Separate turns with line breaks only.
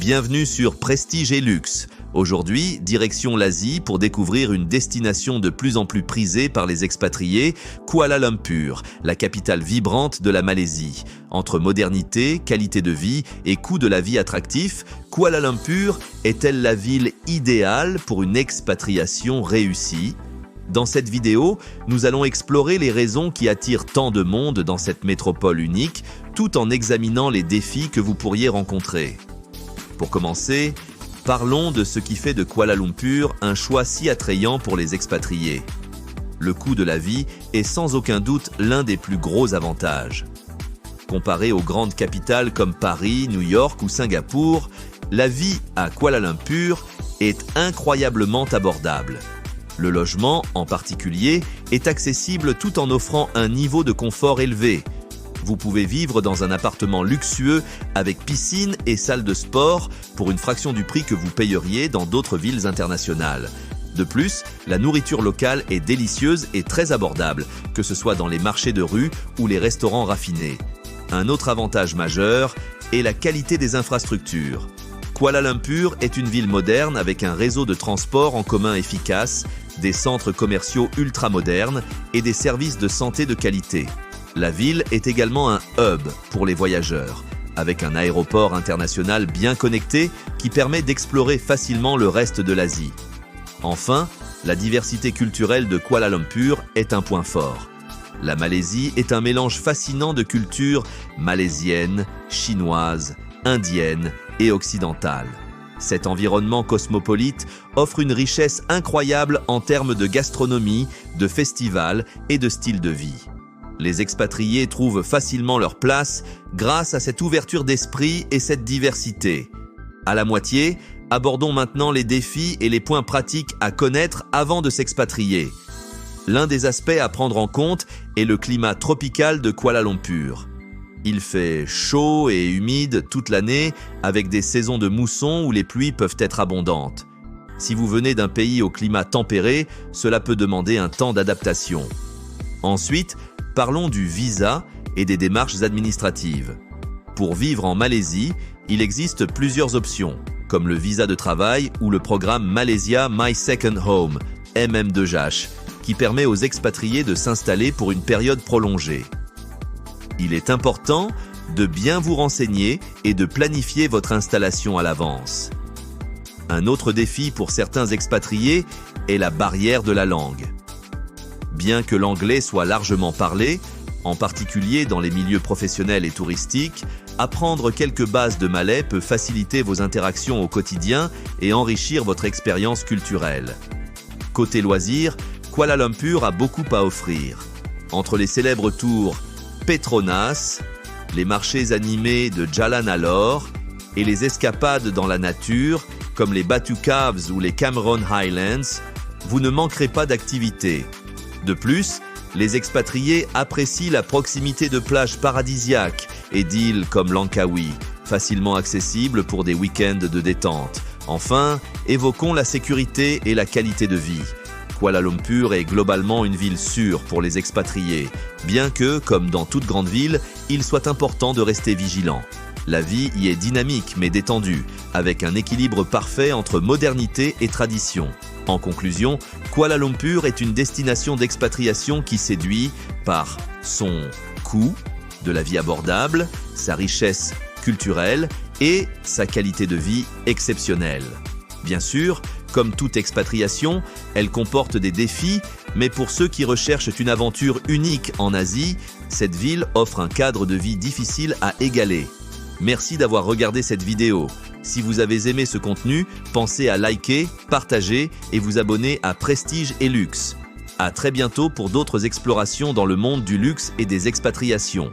Bienvenue sur Prestige et Luxe. Aujourd'hui, direction l'Asie pour découvrir une destination de plus en plus prisée par les expatriés, Kuala Lumpur, la capitale vibrante de la Malaisie. Entre modernité, qualité de vie et coût de la vie attractif, Kuala Lumpur est-elle la ville idéale pour une expatriation réussie ? Dans cette vidéo, nous allons explorer les raisons qui attirent tant de monde dans cette métropole unique, tout en examinant les défis que vous pourriez rencontrer. Pour commencer, parlons de ce qui fait de Kuala Lumpur un choix si attrayant pour les expatriés. Le coût de la vie est sans aucun doute l'un des plus gros avantages. Comparé aux grandes capitales comme Paris, New York ou Singapour, la vie à Kuala Lumpur est incroyablement abordable. Le logement, en particulier, est accessible tout en offrant un niveau de confort élevé. Vous pouvez vivre dans un appartement luxueux avec piscine et salle de sport pour une fraction du prix que vous payeriez dans d'autres villes internationales. De plus, la nourriture locale est délicieuse et très abordable, que ce soit dans les marchés de rue ou les restaurants raffinés. Un autre avantage majeur est la qualité des infrastructures. Kuala Lumpur est une ville moderne avec un réseau de transport en commun efficace, des centres commerciaux ultra-modernes et des services de santé de qualité. La ville est également un hub pour les voyageurs, avec un aéroport international bien connecté qui permet d'explorer facilement le reste de l'Asie. Enfin, la diversité culturelle de Kuala Lumpur est un point fort. La Malaisie est un mélange fascinant de cultures malaisiennes, chinoises, indiennes et occidentales. Cet environnement cosmopolite offre une richesse incroyable en termes de gastronomie, de festivals et de style de vie. Les expatriés trouvent facilement leur place grâce à cette ouverture d'esprit et cette diversité. À la moitié, abordons maintenant les défis et les points pratiques à connaître avant de s'expatrier. L'un des aspects à prendre en compte est le climat tropical de Kuala Lumpur. Il fait chaud et humide toute l'année avec des saisons de mousson où les pluies peuvent être abondantes. Si vous venez d'un pays au climat tempéré, cela peut demander un temps d'adaptation. Ensuite, parlons du visa et des démarches administratives. Pour vivre en Malaisie, il existe plusieurs options, comme le visa de travail ou le programme Malaysia My Second Home, MM2H, qui permet aux expatriés de s'installer pour une période prolongée. Il est important de bien vous renseigner et de planifier votre installation à l'avance. Un autre défi pour certains expatriés est la barrière de la langue. Bien que l'anglais soit largement parlé, en particulier dans les milieux professionnels et touristiques, apprendre quelques bases de malais peut faciliter vos interactions au quotidien et enrichir votre expérience culturelle. Côté loisirs, Kuala Lumpur a beaucoup à offrir. Entre les célèbres tours Petronas, les marchés animés de Jalan Alor et les escapades dans la nature, comme les Batu Caves ou les Cameron Highlands, vous ne manquerez pas d'activités. De plus, les expatriés apprécient la proximité de plages paradisiaques et d'îles comme Langkawi, facilement accessibles pour des week-ends de détente. Enfin, évoquons la sécurité et la qualité de vie. Kuala Lumpur est globalement une ville sûre pour les expatriés, bien que, comme dans toute grande ville, il soit important de rester vigilant. La vie y est dynamique mais détendue, avec un équilibre parfait entre modernité et tradition. En conclusion, Kuala Lumpur est une destination d'expatriation qui séduit par son coût, de la vie abordable, sa richesse culturelle et sa qualité de vie exceptionnelle. Bien sûr, comme toute expatriation, elle comporte des défis, mais pour ceux qui recherchent une aventure unique en Asie, cette ville offre un cadre de vie difficile à égaler. Merci d'avoir regardé cette vidéo. Si vous avez aimé ce contenu, pensez à liker, partager et vous abonner à Prestige et Luxe. À très bientôt pour d'autres explorations dans le monde du luxe et des expatriations.